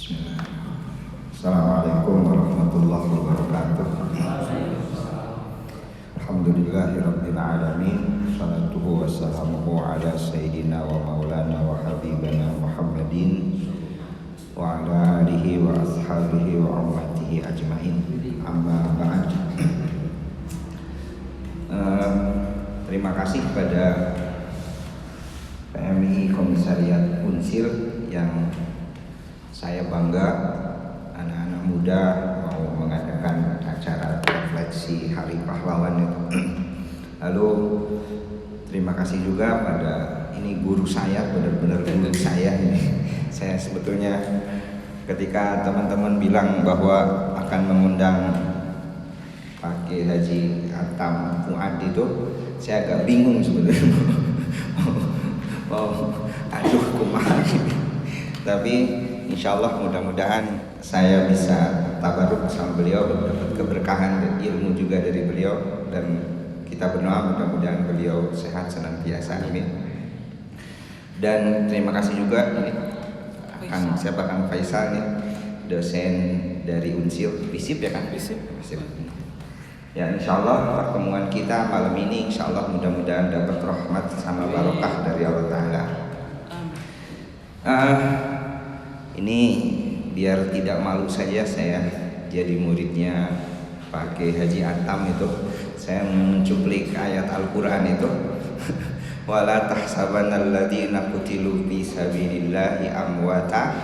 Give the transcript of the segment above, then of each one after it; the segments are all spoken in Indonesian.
Bismillah. Assalamualaikum warahmatullahi wabarakatuh. Alhamdulillahirabbil alamin. Salatuhu wassalamuhu ala sayyidina wa maulana wa habibana Muhammadin wa ala alihi wa ashabihi wa ummatihi ajmain. Amma ba'd. Terima kasih kepada PMI Komisariat Unsir yang saya bangga anak-anak muda mau mengadakan acara refleksi Hari Pahlawan itu. Lalu terima kasih juga pada ini guru saya, benar-benar guru saya ini. Saya sebetulnya ketika teman-teman bilang bahwa akan mengundang Pak Kiai Haji Atam Fuad itu, saya agak bingung sebetulnya. Aduh kumaha ini. Tapi insya Allah mudah-mudahan saya bisa tabaruk sama beliau, dapat keberkahan dan ilmu juga dari beliau, dan kita berdoa mudah-mudahan beliau sehat senantiasa, amin. Dan terima kasih juga ini Kang Faisal nih, dosen dari Unsil, FISIP ya kan? FISIP. Ya insya Allah pertemuan kita malam ini insya Allah mudah-mudahan dapat rahmat sama barokah dari Allah Ta'ala. Ini biar tidak malu saja saya jadi muridnya Pak Kiai Haji Atam itu. Saya mencuplik ayat Al-Quran itu. Wala tahsabanna alladziina qutilu fi sabilillahi amwata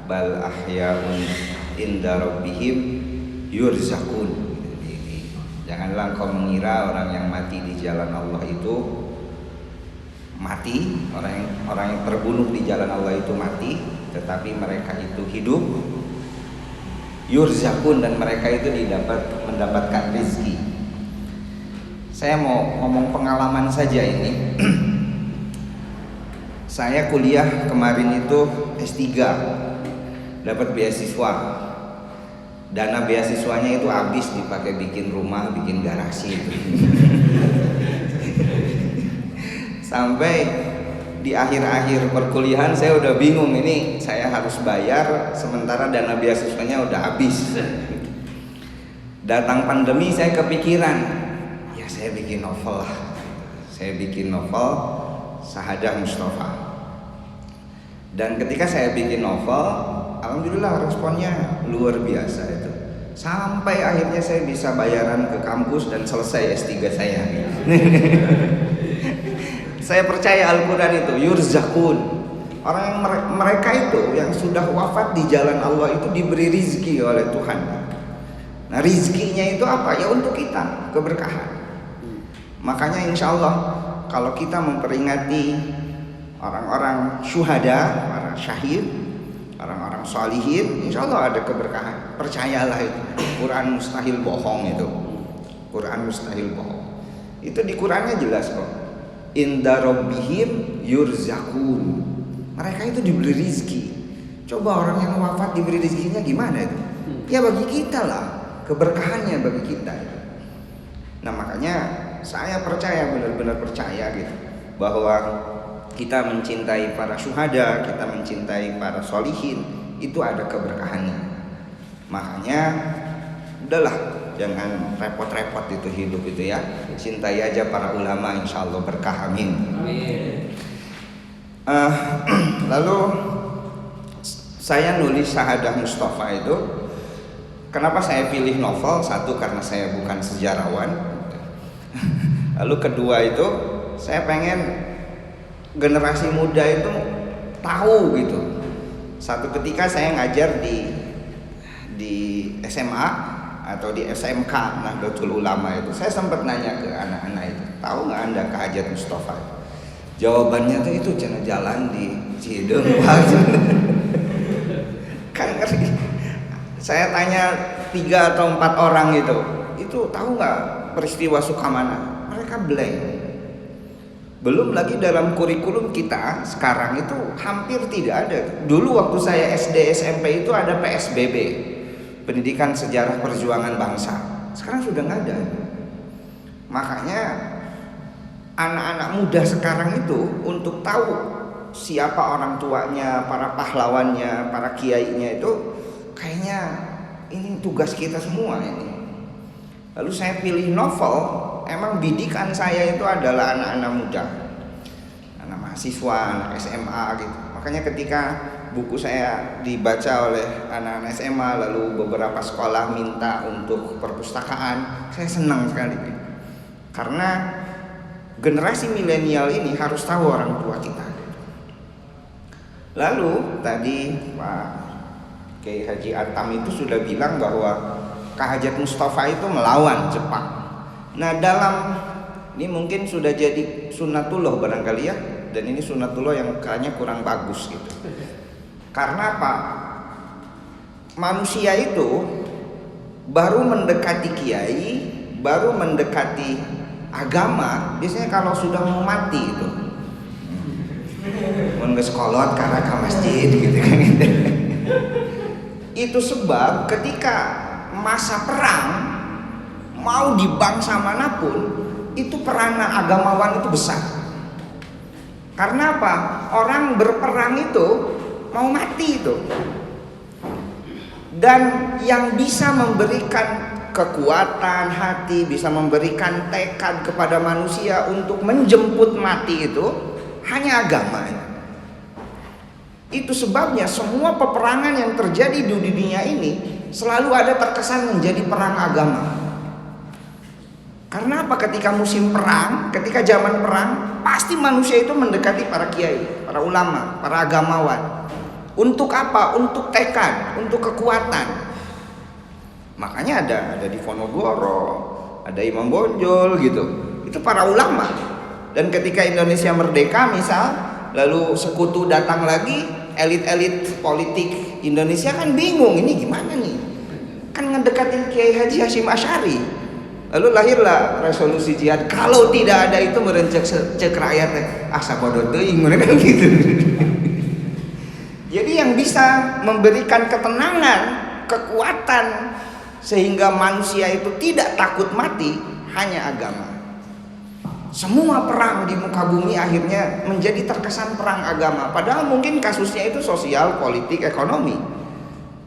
bal ahya'un inda rabbihim yurzaqun. Janganlah engkau mengira orang yang mati di jalan Allah itu mati, orang yang terbunuh di jalan Allah itu mati, tetapi mereka itu hidup, yurzakun, dan mereka itu mendapatkan rezeki. Saya mau ngomong pengalaman saja ini. Saya kuliah kemarin itu S3, dapat beasiswa. Dana beasiswanya itu habis dipakai bikin rumah, bikin garasi itu. Sampai di akhir-akhir perkuliahan saya udah bingung, ini saya harus bayar sementara dana beasiswanya udah habis. Datang pandemi saya kepikiran, ya saya bikin novel lah. Saya bikin novel Sahadah Mustafa. Dan ketika saya bikin novel, alhamdulillah responnya luar biasa itu. Sampai akhirnya saya bisa bayaran ke kampus dan selesai S3 saya. Saya percaya Al-Quran itu yurzakun. Orang yang mereka itu yang sudah wafat di jalan Allah itu diberi rizki oleh Tuhan. Nah rizkinya itu apa? Ya untuk kita, keberkahan. Makanya insya Allah kalau kita memperingati orang-orang syuhada, para syahid, orang-orang sholihin, insya Allah ada keberkahan. Percayalah itu. Quran mustahil bohong itu. Quran mustahil bohong. Itu di Qurannya jelas kok. Inda rabbihim yurzakun. Mereka itu diberi rizki. Coba orang yang wafat diberi rizkinya gimana itu? Ya bagi kita lah, keberkahannya bagi kita. Nah makanya saya percaya, benar-benar percaya gitu, bahwa kita mencintai para syuhada, kita mencintai para sholihin, itu ada keberkahannya. Makanya udahlah, jangan repot-repot itu hidup itu ya. Cintai aja para ulama, insya Allah berkah, amin. Lalu saya nulis Sahadah Mustafa itu, kenapa saya pilih novel? Satu, karena saya bukan sejarawan. Lalu kedua itu, saya pengen generasi muda itu tahu gitu. Satu ketika saya ngajar di SMA atau di SMK Nahdlatul Ulama itu, saya sempat nanya ke anak-anak itu, tahu nggak Anda ke Hajat Mustafa? Jawabannya tuh itu cina jalan di Cideung. Kan ngeri. Saya tanya 3 atau 4 orang itu tahu nggak peristiwa Sukamana? Mereka blank. Belum lagi dalam kurikulum kita sekarang itu hampir tidak ada. Dulu waktu saya SD SMP itu ada PSBB, Pendidikan Sejarah Perjuangan Bangsa. Sekarang sudah nggak ada. Makanya anak-anak muda sekarang itu untuk tahu siapa orang tuanya, para pahlawannya, para kiainya itu kayaknya ini tugas kita semua ini. Lalu saya pilih novel, emang bidikan saya itu adalah anak-anak muda, anak mahasiswa, anak SMA gitu. Makanya ketika buku saya dibaca oleh anak-anak SMA, lalu beberapa sekolah minta untuk perpustakaan, saya senang sekali. Karena generasi milenial ini harus tahu orang tua kita. Lalu tadi Pak Kiai Haji Atam itu sudah bilang bahwa Kak Hajat Mustafa itu melawan Jepang. Nah dalam ini mungkin sudah jadi sunatullah barangkali ya, dan ini sunatullah yang kayaknya kurang bagus gitu. Karena apa? Manusia itu baru mendekati kiai, baru mendekati agama biasanya kalau sudah mau mati itu. Mun geus kolot karena ke masjid gitu kan. Itu sebab ketika masa perang mau di bangsa manapun itu peranan agamawan itu besar. Karena apa? Orang berperang itu mau mati itu. Dan yang bisa memberikan kekuatan hati, bisa memberikan tekad kepada manusia untuk menjemput mati itu hanya agama. Itu sebabnya semua peperangan yang terjadi di dunia ini selalu ada terkesan menjadi perang agama. Karena apa? Ketika musim perang, ketika zaman perang, pasti manusia itu mendekati para kiai, para ulama, para agamawan. Untuk apa? Untuk tekad, untuk kekuatan. Makanya ada di Ponorogo, ada Imam Bonjol gitu. Itu para ulama. Dan ketika Indonesia merdeka misal, lalu sekutu datang lagi, elit-elit politik Indonesia kan bingung, ini gimana nih? Kan ngedekatin Kiai Haji Hasyim Asy'ari. Lalu lahirlah resolusi jihad. Kalau tidak ada itu merencek cek rakyat asa bodoh teuing kan gitu. Jadi yang bisa memberikan ketenangan, kekuatan sehingga manusia itu tidak takut mati hanya agama. Semua perang di muka bumi akhirnya menjadi terkesan perang agama. Padahal mungkin kasusnya itu sosial, politik, ekonomi.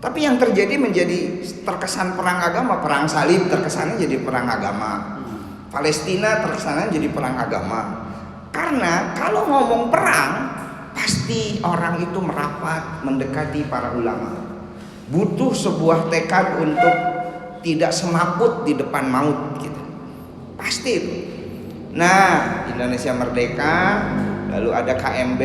Tapi yang terjadi menjadi terkesan perang agama. Perang salib terkesannya jadi perang agama. Palestina terkesannya jadi perang agama. Karena kalau ngomong perang, pasti orang itu merapat mendekati para ulama. Butuh sebuah tekad untuk tidak semaput di depan maut gitu. Pasti itu. Nah, Indonesia merdeka, lalu ada KMB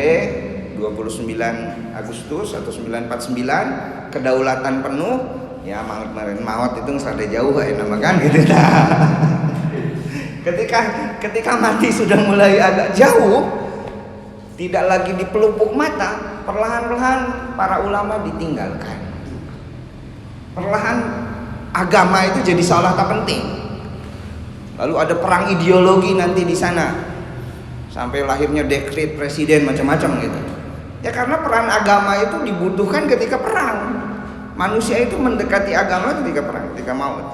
29 Agustus 1949, kedaulatan penuh. Ya maut itu ngerada jauh ya nama kan gitu. Ketika mati sudah mulai agak jauh, tidak lagi di pelupuk mata, perlahan-lahan para ulama ditinggalkan. Perlahan agama itu jadi seolah tak penting. Lalu ada perang ideologi nanti di sana, sampai lahirnya dekret presiden macam-macam gitu. Ya karena peran agama itu dibutuhkan ketika perang. Manusia itu mendekati agama ketika perang, ketika maut.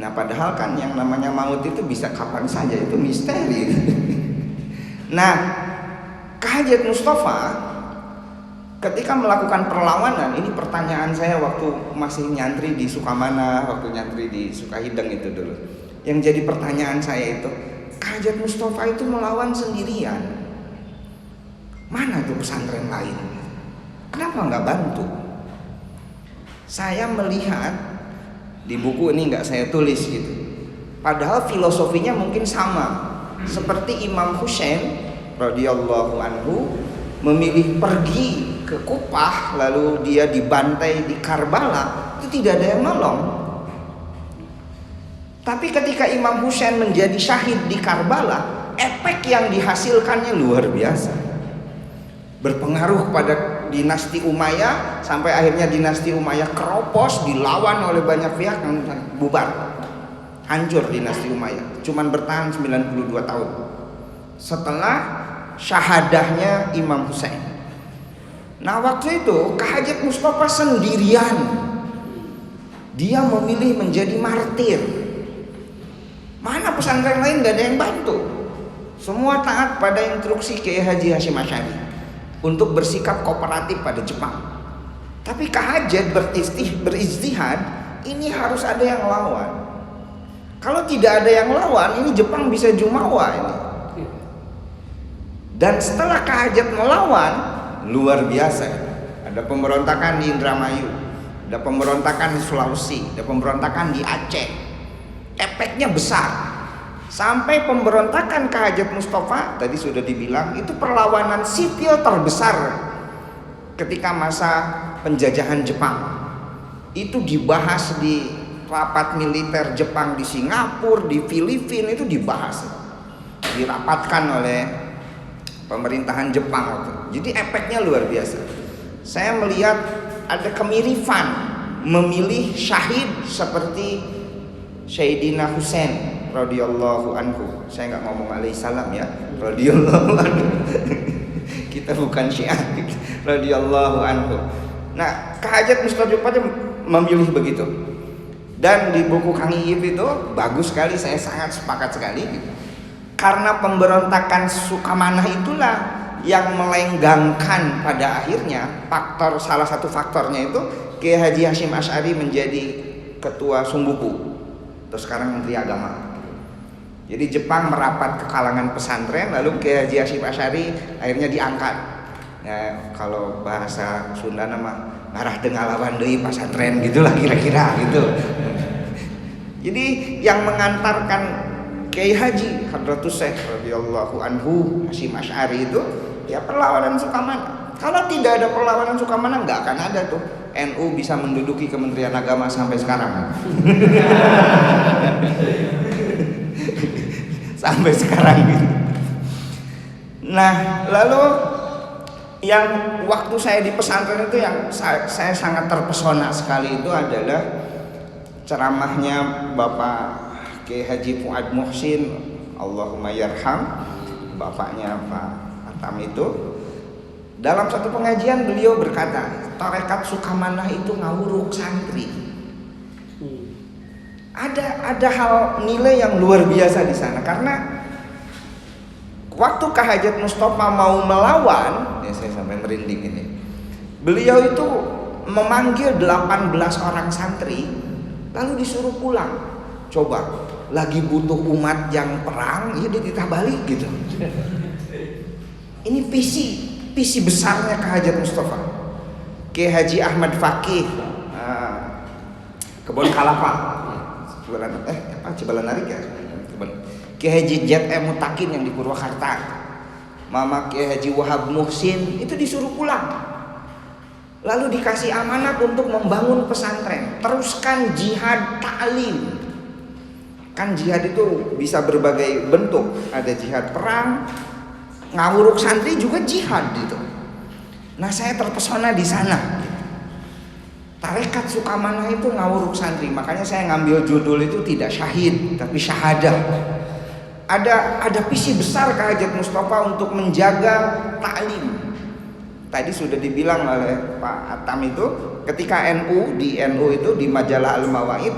Nah padahal kan yang namanya maut itu bisa kapan saja, itu misteri. Nah Kak Hajat Mustafa ketika melakukan perlawanan, ini pertanyaan saya waktu masih nyantri di Sukamana, waktu nyantri di Sukahideng itu dulu. Yang jadi pertanyaan saya itu, Kak Hajat Mustafa itu melawan sendirian. Mana tuh pesantren lain? Kenapa nggak bantu? Saya melihat di buku ini nggak saya tulis gitu. Padahal filosofinya mungkin sama. Seperti Imam Husain radhiyallahu anhu memilih pergi ke Kupah, lalu dia dibantai di Karbala, itu tidak ada yang nolong. Tapi ketika Imam Husain menjadi syahid di Karbala, efek yang dihasilkannya luar biasa. Berpengaruh pada dinasti Umayyah, sampai akhirnya dinasti Umayyah keropos, dilawan oleh banyak pihak, bubar. Hancur dinasti Umayyah. Cuman bertahan 92 tahun. Setelah syahadahnya Imam Husain. Nah waktu itu Kak Hajat Mustafa sendirian. Dia memilih menjadi martir. Mana pesantren lain gak ada yang bantu. Semua taat pada instruksi Kiai Haji Hasyim Asy'ari. untuk bersikap kooperatif pada Jepang. Tapi Kahajat berijtihad, ini harus ada yang lawan. Kalau tidak ada yang lawan, ini Jepang bisa jumawa ini. Dan setelah Kahajat melawan, luar biasa. Ada pemberontakan di Indramayu, ada pemberontakan di Sulawesi, ada pemberontakan di Aceh. Efeknya besar. Sampai pemberontakan Kahajat Mustafa, tadi sudah dibilang, itu perlawanan sipil terbesar ketika masa penjajahan Jepang. Itu dibahas di rapat militer Jepang di Singapura, di Filipina, itu dibahas, dirapatkan oleh pemerintahan Jepang. Jadi efeknya luar biasa. Saya melihat ada kemiripan memilih syahid seperti Sayyidina Husain radhiyallahu anhu. Saya nggak ngomong alaihissalam ya, radhiyallahu anhu. Kita bukan Syiah, radhiyallahu anhu. Nah, Kahajat Mustafa memilih begitu. Dan di buku Kang Iyip itu bagus sekali, saya sangat sepakat sekali gitu. Karena pemberontakan Sukamanah itulah yang melenggangkan pada akhirnya salah satu faktornya itu Kiai Haji Hasyim Asy'ari menjadi ketua Sumbuku, terus sekarang Menteri Agama. Jadi Jepang merapat ke kalangan pesantren, lalu Kiai Haji Hasyim Asy'ari akhirnya diangkat. Ya, kalau bahasa Sunda nama ngarah dengalawan deui pasantren gitulah kira-kira gitu. Jadi yang mengantarkan Kiai Haji Hadratus Syekh radhiyallahu anhu Hasyim Asy'ari itu ya perlawanan Sukamana. Kalau tidak ada perlawanan Sukamana nggak akan ada tuh NU bisa menduduki Kementerian Agama sampai sekarang. Sampai sekarang gitu. Nah, lalu yang waktu saya di pesantren itu yang saya sangat terpesona sekali itu adalah ceramahnya Bapak Kiai Haji Fuad Muhsin, Allahumma yarham, bapaknya Pak Atam itu. Dalam satu pengajian beliau berkata, tarekat Sukamanah itu ngawuruk santri. Ada hal nilai yang luar biasa di sana, karena waktu Kahajat Mustafa mau melawan, ya saya sampai merinding ini. Beliau itu memanggil 18 orang santri, lalu disuruh pulang. Coba, lagi butuh umat yang perang, ya dia balik gitu. Ini visi besarnya Kahajat Mustafa. Kiai Haji Ahmad Fakih, Kebon Kalapa, Cibalanarik ya. Kiai Haji Z.M. Mutakin yang di Purwakarta, Mama Kiai Haji Wahab Muhsin itu disuruh pulang, lalu dikasih amanat untuk membangun pesantren, teruskan jihad ta'lim. Kan jihad itu bisa berbagai bentuk, ada jihad perang, ngawuruk santri juga jihad gitu. Nah, saya terpesona di sana. Tarekat Sukamanah itu ngawuruk santri, makanya saya ngambil judul itu tidak syahid tapi syahadah. Ada visi besar Kahajat Mustafa untuk menjaga taklim. Tadi sudah dibilang oleh Pak Atam itu, ketika di NU itu di majalah Al-Mawaid,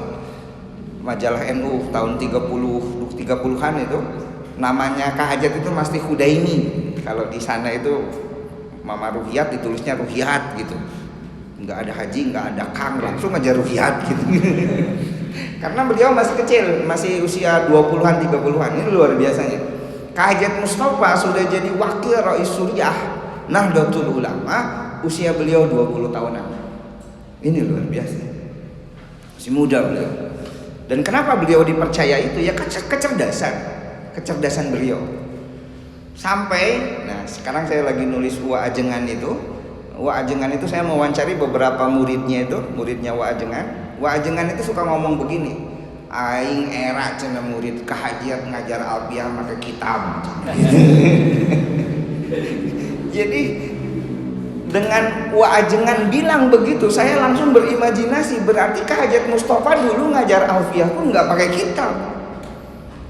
majalah NU tahun 30-an itu, namanya Kahajat itu mesti Hudaini. Kalau di sana itu Mama Ruhiyat ditulisnya Ruhiyat gitu. Nggak ada haji, nggak ada kang, langsung aja Ruhiyat gitu. Karena beliau masih kecil, masih usia 20-an, 30-an. Ini luar biasanya. Kahajat Mustafa sudah jadi wakil Rais Suriah Nahdlatul Ulama, usia beliau 20 tahunan. Ini luar biasa. Masih muda beliau. Dan kenapa beliau dipercaya itu? Ya kecerdasan beliau. Sampai, nah sekarang saya lagi nulis Wa Ajengan itu. Wa Ajengan itu saya mewawancari beberapa muridnya itu, muridnya Wa Ajengan. Wa Ajengan itu suka ngomong begini, aing era cenah murid Kahajat ngajar alfiah pakai kitab. Jadi dengan Wa Ajengan bilang begitu, saya langsung berimajinasi, berarti Kahajat Mustafa dulu ngajar alfiah pun nggak pakai kitab.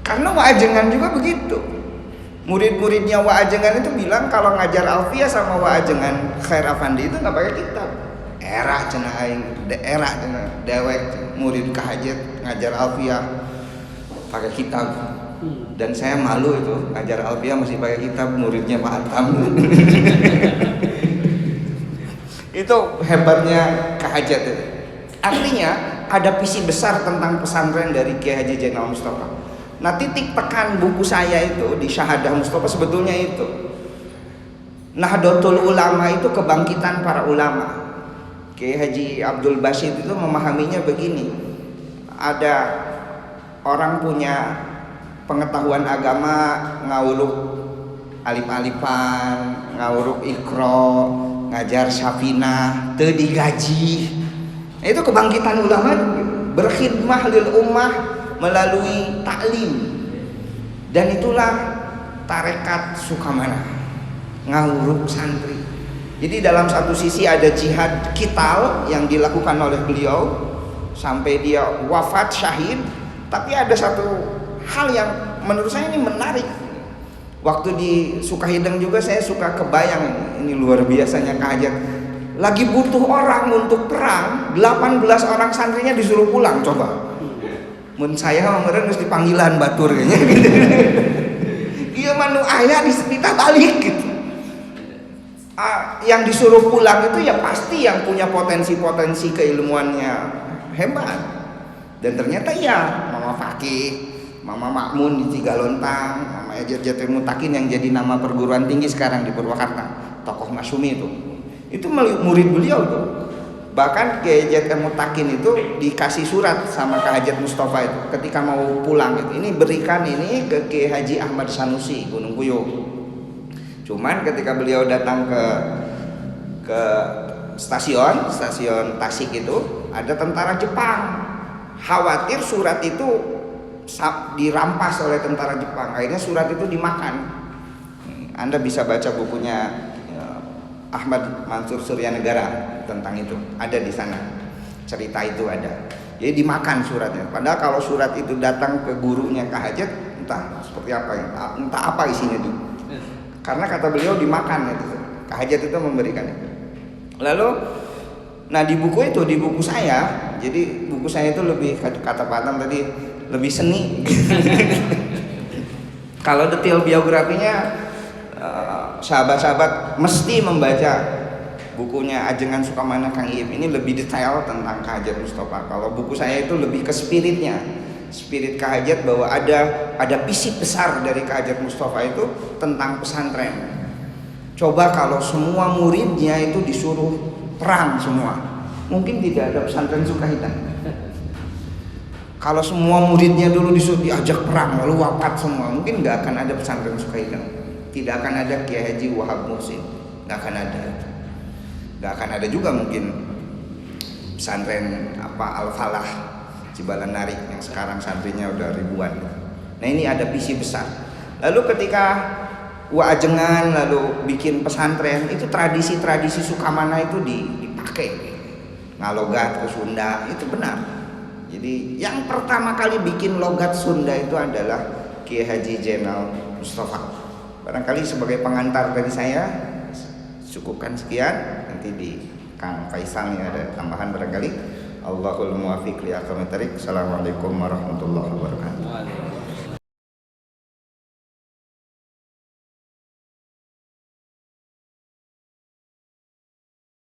Karena Wa Ajengan juga begitu. Murid-muridnya Wa Ajengan itu bilang kalau ngajar alfiah sama Wa Ajengan Khair Afandi itu nggak pakai kitab. Era cenah aing, era cenah dewek murid Kahajat ngajar alfiah pakai kitab. Dan saya malu itu ngajar Alfiah masih pakai kitab, muridnya Pak Atam. Itu hebatnya Kahajat itu. Artinya ada visi besar tentang pesantren dari Kiai Haji Zainal Mustafa. Nah, titik tekan buku saya itu di Syahadah Mustafa sebetulnya itu. Nahdlatul Ulama itu kebangkitan para ulama. Kiai Haji Abdul Basit itu memahaminya begini. Ada orang punya pengetahuan agama, ngawuruk alif-alifan, ngawuruk ikro, ngajar safinah, teu digaji. Itu kebangkitan ulama, berkhidmah lil ummah melalui taklim. Dan itulah tarekat Sukamana, ngawuruk santri. Jadi dalam satu sisi ada jihad kital yang dilakukan oleh beliau sampai dia wafat syahid. Tapi ada satu hal yang menurut saya ini menarik. Waktu di Sukahideng juga saya suka kebayang, ini luar biasanya Kahajat. Lagi butuh orang untuk perang, 18 orang santrinya disuruh pulang, coba. Mun saya kemarin harus dipanggilan batur kayaknya gitu. Iya manu ayah disepita balik gitu. Yang disuruh pulang itu ya pasti yang punya potensi-potensi keilmuannya hebat. Dan ternyata ya Mama Fakih, Mama Makmun di Cigalontang, Mama Ejet Mutakin yang jadi nama perguruan tinggi sekarang di Purwakarta, tokoh Masyumi itu murid beliau tuh. Bahkan Kiai Ejet Mutakin itu dikasih surat sama Kahajat Mustafa itu ketika mau pulang itu, ini berikan ini ke Kiai Haji Ahmad Sanusi Gunung Puyuh. Cuman ketika beliau datang ke stasiun Tasik itu ada tentara Jepang, khawatir surat itu dirampas oleh tentara Jepang. Akhirnya surat itu dimakan. Anda bisa baca bukunya Ahmad Mansur Suryanegara tentang itu, ada di sana cerita itu ada. Jadi dimakan suratnya. Padahal kalau surat itu datang ke gurunya Kahajat, entah seperti apa, entah apa isinya itu. Karena kata beliau dimakan itu. Kahajat itu memberikan itu. Lalu, nah di buku itu, di buku saya, jadi buku saya itu lebih kata Pak Atam tadi lebih seni. Kalau detail biografinya, sahabat-sahabat mesti membaca bukunya Ajengan Sukamana Kang Iyip. Ini lebih detail tentang Kahajat Mustafa. Kalau buku saya itu lebih ke spiritnya, spirit Kahajat, bahwa ada visi besar dari Kahajat Mustafa itu tentang pesantren. Coba kalau semua muridnya itu disuruh perang semua, mungkin tidak ada pesantren Sukahideng. Kalau semua muridnya dulu disuruh diajak perang lalu wafat semua, mungkin nggak akan ada pesantren Sukahideng. Tidak akan ada Kiai Haji Wahab Muhsin, nggak akan ada. Nggak akan ada juga mungkin pesantren Al-Falah Cibalanari yang sekarang santrinya udah ribuan. Nah ini ada visi besar. Lalu ketika Ajengan lalu bikin pesantren, itu tradisi-tradisi Sukamana itu dipakai. Ngalogat ke Sunda itu benar. Jadi yang pertama kali bikin logat Sunda itu adalah Kiai Haji Zainal Mustafa. Barangkali sebagai pengantar dari saya cukupkan sekian. Nanti di Kang Faisal ini ada tambahan barangkali. Allahul muwaffiq li aqwamit thariq. Assalamualaikum warahmatullahi wabarakatuh.